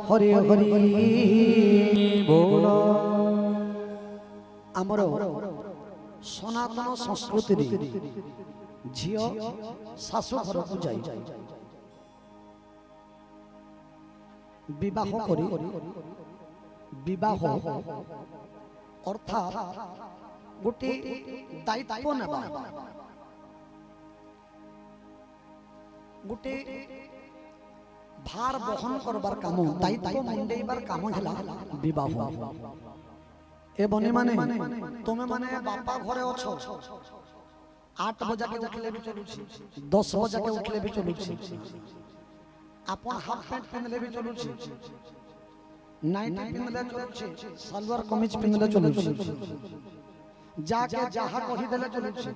हरि हरि बोल। आमर सनातन संस्कृति झियो शाशु घर को जाई विवाह करी विवाह अर्थात गोटे दायित्व नेबा गोटे भार बहन करबार काम दायित्व मुंडेबार काम हला विवाह। ए बने माने तुमे माने बापा घरे अछो 8 बजे के उठले भी चलुछि 10 बजे के उठले भी चलुछि अपन हाफ पैंट पिनले भी चलुछि नाइटी पिनले चलुछि सलवार कमीज पिनले चलुछि जाके जहा कहि देले चलुछि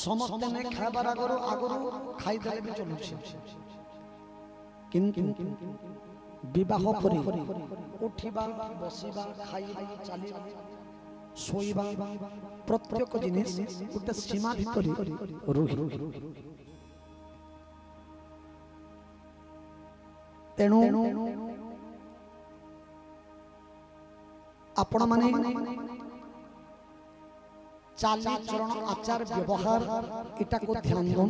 समस्त ने खाबार आगरो खाई देले भी चलुछि। किंतु विवाह परि उठिबा बसिबा खाइबा चलिबा सोइबा प्रत्येक जिनिस गोटे सीमा भितर रही। तेणु आपण माने चाली चरण आचार व्यवहार इटा को ध्यान दन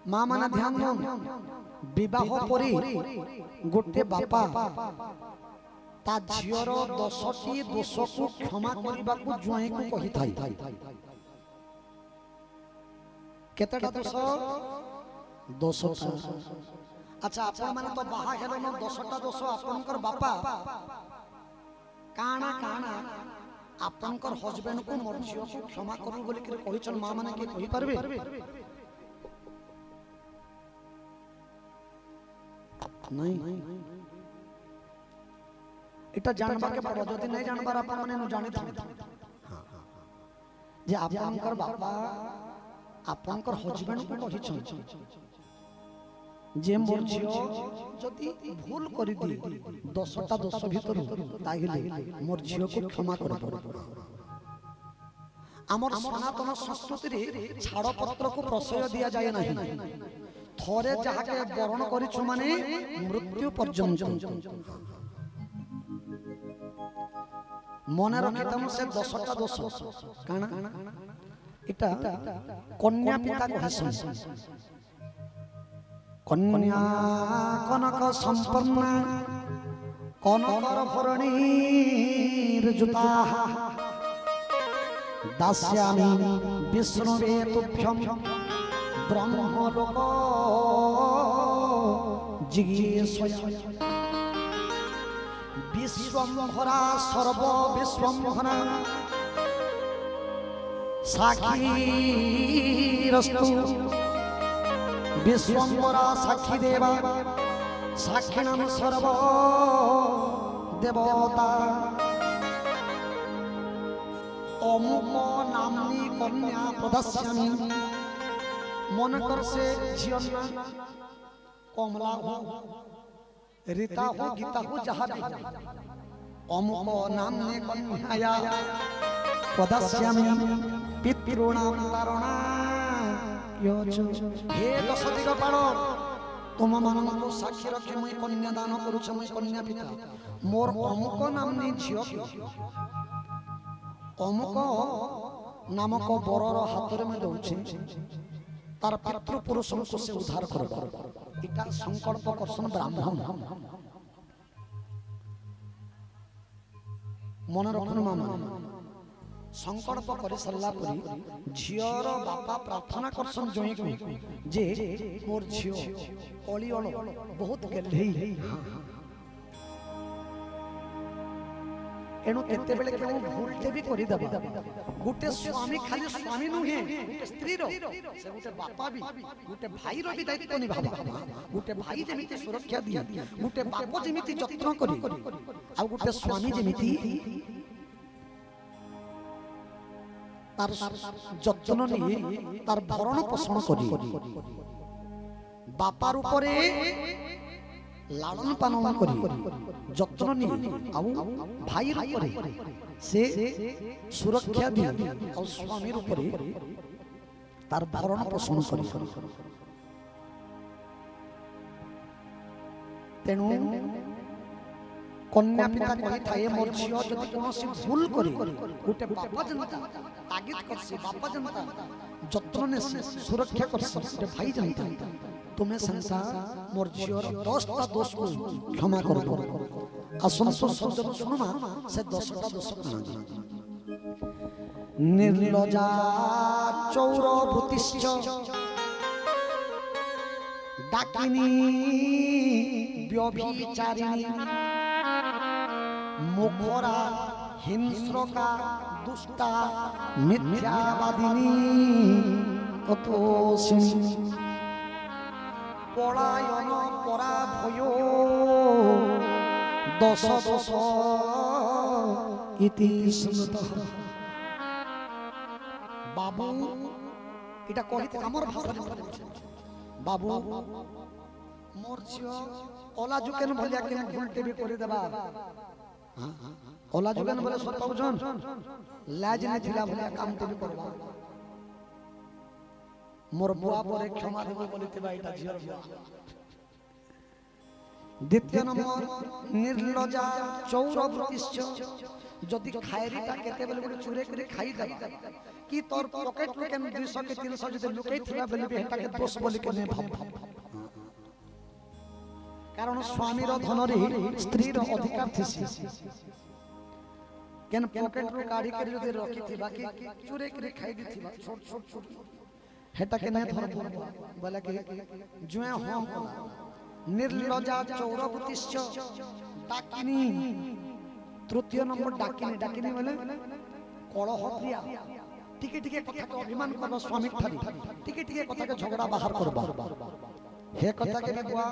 मां माने ध्यान दन। विवाह परि गोटे बापा ता झियर 10टी दोष को क्षमा करबा को जुआई को कहि थाई। केतेटा दोष 10टा। अच्छा आपण माने तो बाहा हेलन 10टा दोष आपनकर बापा काना काना आपनकर हस्बैंड को मोर झियो को क्षमा करू बोली के कहिछन मां माने के कहि परबे नहीं। इटा जानबा के पड़ो जदि नहीं जानबार आपन माने न जानि था जे आपनकर बापा आपनकर हस्बैंड को कहिछन जे मोर झियो जदि भूल करि दी 10टा दोष भीतर ताहिले मोर झियो को क्षमा कर दो। हमर सनातन संस्कृति रे छाड़ पत्र को प्रशय दिया जाय नहीं। थरे जाके बरण करिछु माने मृत्यु पर्यंत मन रखितम से 10टा दोष काना इटा कन्या पिता कहसन। कन्या कनक संपन्ना कनकर भरणीर जुता दास्यामि विष्णुवे तुभ्यं ब्रह्मलोक जिगीषया। विश्वंभरा सर्व विश्वंभरा साक्षीरस्तु विश्वंभरा साक्षी देवा साक्षिणं सर्व देवता। अमुक नामनी कन्या प्रदस्यामि मन कर से झियन्ना कमला हो रीता हो गीता हो जहाँ भी अमुक नामनी कन्या प्रदस्यामि पितॄणां तारणा। हे 10 दिगपाल तुम मान को साक्षी रखे मुई कन्या दान करूछ मुई कन्या पिता मोर अमुक नामनी झियो अमुक नामक बरर हाथ में दउछि तार पितृ पुरुष को से उद्धार करबा। इटा संकल्प करसन ब्राह्मण मन रखन मामा संकल्प कर सरला परी झियर बापा प्रार्थना करसन जोई को जे मोर झियो अलिअल बहुत गेलही एणु केते बेले के भूलते भी करि दबा। गुटे स्वामी खाली स्वामी नुहे गुटे स्त्री रो से गुटे बापा भी गुटे भाई रो भी दायित्व निभाबा। गुटे भाई जेमिति सुरक्षा दिया गुटे बाप जेमिति जत्न करी आ गुटे स्वामी जेमिति तार जत्न नहीं तार भरण पोषण करी बापार ऊपरे लालन पालन करी जत्न नहीं आउ भाई ऊपरे से सुरक्षा दी और स्वामी ऊपरे तार भरण पोषण करी तेणु कन्या पिता कही थाए मोर झियो जदि कोनोसी भूल करी गोटे बापा जनता तागिद करसी बापा जनता जत्न ने सुरक्षा करसी गोटे भाई जनता तुम्हें संता मोर झियोर 10टा दोष को क्षमा कर दो असंतोष शब्द सुनमा से 10टा दोष कहा निर्लजा चौर भूतिश्च डाकिनी व्यभिचारिणी मुखरा हिंस्रका दुष्टा मिथ्यावादिनी ततोषिणी पलायन परा भय दश दश इति स्मृतः बाबू এটা কহিতে আমার ভাষা बाबू मोर झियो ओला जुकेन भलिया केन भूलटे भी करे देबा ओला जुकेन बोले सतौजन लाज नै थिला भलिया काम ते भी करबा मोर बुआ परे क्षमा देबो बोलिते बा एटा झियो द्वितीय नंबर निर्लजा चौरवृतिश्च जदि खायरीटा केते बेले गोटे चुरे करे खाई देबा कि तोर पॉकेट रे केन 200 के 300 जदि लुकई थिबा बेले भी हेटा के दोष बोली के नै भाव कारण स्वामी रो धन रे स्त्री रो अधिकार थिसी केन पॉकेट रो काढी के जदि रखी थिबा कि चुरे करे खाई दी थिबा छोट छोट छोट हेटा के नै धर बोला कि जुए हम निर्लजा चौरवृतिश्च डाकिनी तृतीय नंबर डाकिनी डाकिनी बोले कलह प्रिया टिके टिके कथा के अभिमान करबा स्वामी ठारी टिके टिके कथा के झगड़ा बाहर करबा हे कथा के बुआ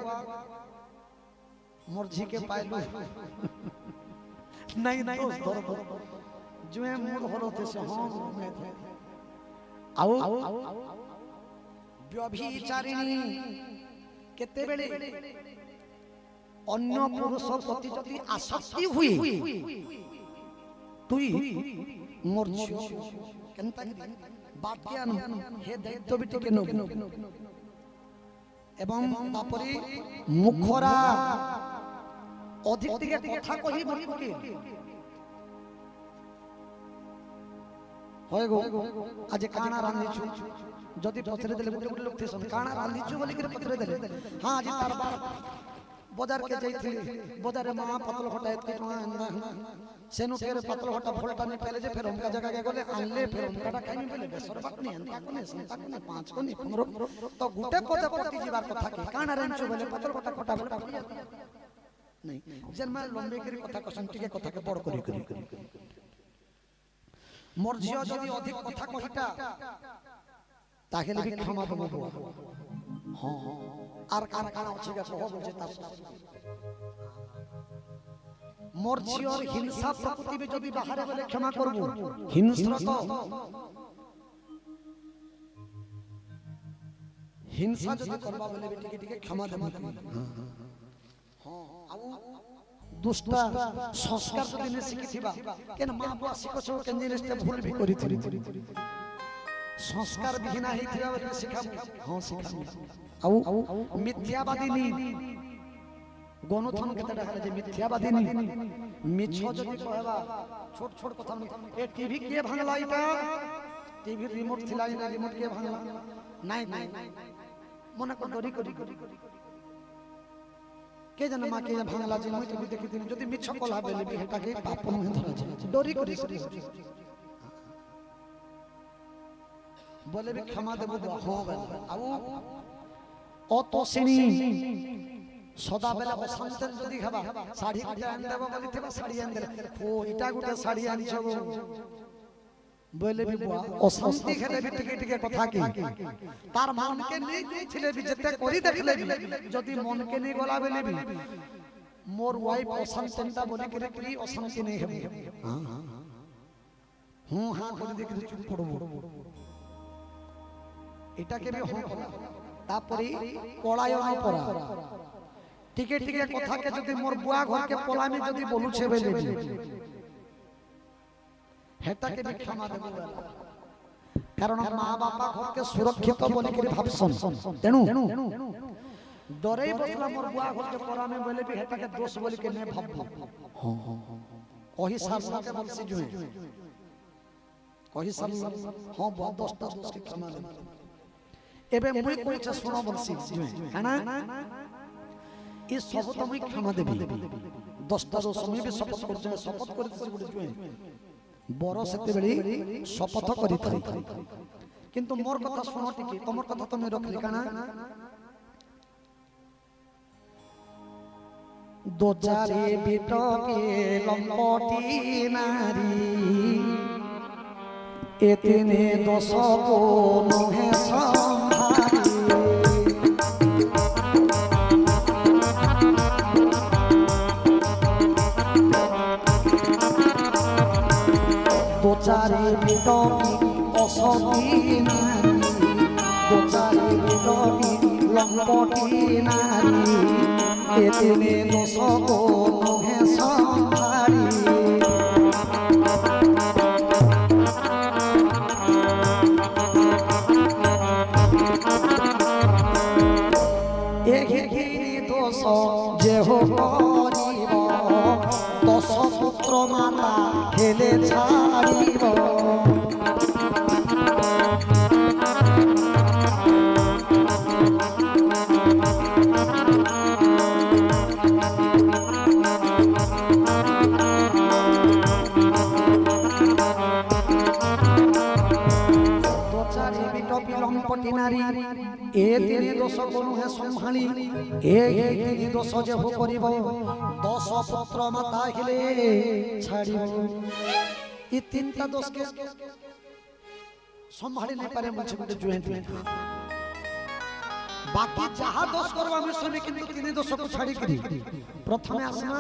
मोर झी के पाइलु नहीं नहीं धर जुए मूड होते से हम आओ व्यभिचारिणी केते बेले अन्य पुरुष प्रति जदि आसक्ति हुई तुई मोर झियो केनता बात्यान हे दायित्व भी टिके नो एवं तापरी मुखरा अधिक टिके कथा कहि बलि होय गो आज काना रांधिछु जदि पथरे देले गुटे गुटे लोक थेसन काना रांधिछु बोली के पथरे देले हां आज तार बार बाजार के जाइथिली बाजार रे मां पतल हटायत के सेनु फेर पतल हटा भोलटा ने पहले जे फेर हमका जगह के गले आनले फेर हमका खाइनी पहले बेसर बात नहीं अंता कोने संता कोने 5 कोने 15 तो गुटे पदे पति जीवार कथा के काना रांधिछु बोले पतल हटा खटा बोला नहीं जन्म लंबे करी कथा कसन टिके कथा के बड़ करी करी मोर झियो जदि अधिक कथा कहिता ताहेले भी क्षमा देबो हां आर काना अछि के कहो जे तार मोर झियोर हिंसा प्रकृति में जदि बाहर बोले क्षमा करबो हिंसा जदि करबा बोले टिके टिके क्षमा देबो हां आउ दुष्टा संस्कार जदि ने सिखिथिबा केन मां बुआ सिखछो केन जिनिसते भूल भी करिथिबी संस्कार बिहीना हिथिबा बोले सिखाबो हां सिखाबो आउ मिथ्यावादिनी गणथन केते डाले जे मिथ्यावादिनी मिछ जदि कहबा छोट छोट कथा ए टीवी के भांगला इटा टीवी रिमोट थिला ना रिमोट के भांगला नाही नाही मने को डरी करी के जन मां के भांगला जे मुई तो देखि दिन जदि मिछ कला बेले भी हेटा के पाप मुहे धरा जे डरी करी बोले भी क्षमा देबो हो आउ अतोसिनी सदा बेला बसंतन जदि हबा साड़ी के आन देबो बोली थेबा साड़ी आन देले ओ इटा गुटे साड़ी आन छबो बोले भी बुआ अशांति खेले भी टिके टिके कथा की तार मन के नहीं छिले भी जते करी देखले भी जदि मन के नहीं गला बेले भी मोर वाइफ अशांतनता बोली के प्री अशांति नहीं हेबो हां हां हां बोली देख चुप पड़बो एटा के भी हां तापरी पलायन परा टिके टिके कथा के जदि मोर बुआ घर के पलामी जदि बोलु छे बेले हेता के भी क्षमा देबो कारण मां बापा घर के सुरक्षित बोली के भाबसन तेनु डरे बसला मोर बुआ घर के परा में बोले भी हेता के दोष बोल के ने भाबो हां कही साल के बलसी जुए कही साल हां बहुत दोस्त दोस्त के क्षमा दे एबे मुई कोइ छ सुनो बलसी जुए है ना ई सब तो मुई क्षमा देबी 10टा दोष मुई भी शपथ कर शपथ कर जुए बड़ सेते बेली शपथ करी थाई किंतु मोर कथा सुनो टिकी तमर कथा तो मैं रखली काना दो चारे बेटो के लंपटी नारी इतने दोष को मुहे संभाली दो चारे बेटो की असती नारी दो चारे बेटो की लंपटी नारी इतने दोष को मुहे संभाली एक दोष जे हो करिब 10 पुत्र माता हेले छाड़िब लंपटी नारी ए तिनी दोष को नुहे संभाली ए तिनी दोष जे हो करिब 10 पुत्र माता हेले छाड़िब ई तीनटा दोष के संभाली नहीं पारे मुझे गुटे जुए बाकी जहा दोष करबा में सने किंतु तिनी दोष को छाड़ी करी प्रथमे आसमा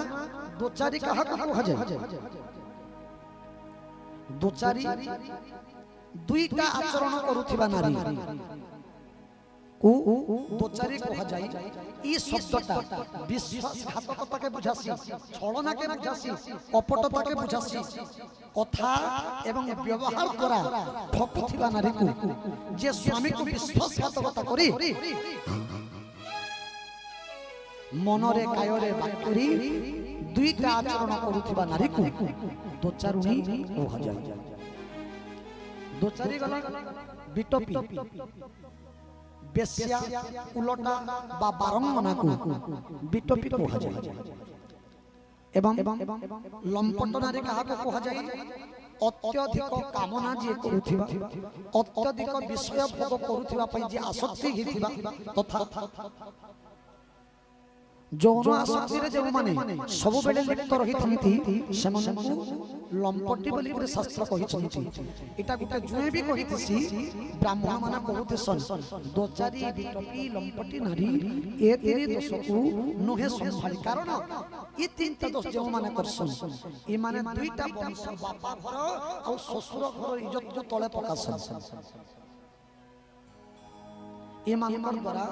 दो चारी कहा को कहा जाय दो चारी दुईटा आचरण करुथिबा नारी को दोचारी कहा जाय ई शब्दटा विश्वासघातकता के बुझासी छलना के बुझासी कपटता के बुझासी कथा एवं व्यवहार द्वारा ठकुथिबा नारी को जे स्वामी को विश्वासघातकता करी मनरे कायरे बाक्यरी दुईटा आचरण करुथिबा नारी को दोचारुणी कहा जाय दोचारी गला बिटपी बेस्या उलटा बा बारंगना को बिटपी कहा जाय एवं लंपट नारी कहा को कहा जाय अत्यधिक कामना जे करुथिबा अत्यधिक विषय भोग करुथिबा पई जे आसक्ति हिथिबा तथा जौन आसक्ति रे जो माने सब बेले लिप्त रही थंती सेमन को लंपटी बोली के शास्त्र कहि छंती एटा गुटे जुए भी कहितसी ब्राह्मण माने कहते सन दो चारी बिटपी लंपटी नारी ए तेरे दोष को नहे संभाली कारण ई तीनटा दोष जो माने करसन ई माने दुईटा वंश बापा घर और ससुर घर इज्जत जो तळे पकासन ए मानकर द्वारा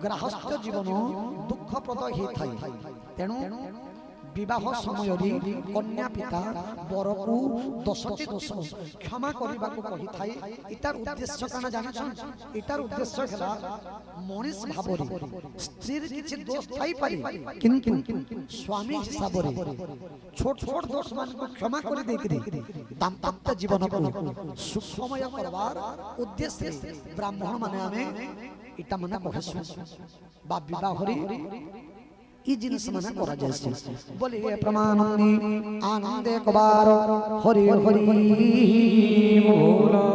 गृहस्थ जीवन दुखप्रद हे थाई तेणु विवाह समय कन्या पिता बर को 10टी दोष क्षमा करने को कही थाई इतार उद्देश्य काना जानिछन इतार उद्देश्य हला मनीष भाबरे स्त्री किछि दोष थाई पारे किंतु स्वामी हिसाब रे छोट छोट दोष मान को क्षमा कर देकरी दाम्पत्य जीवन को सुखमय करवार उद्देश्य ब्राह्मण माने हमें इटा माने कहसु बा विवाह रे ई जिनिस माने करा जायछि बोलिए प्रमाणनि आनंदे कबार हरि हरि बोला।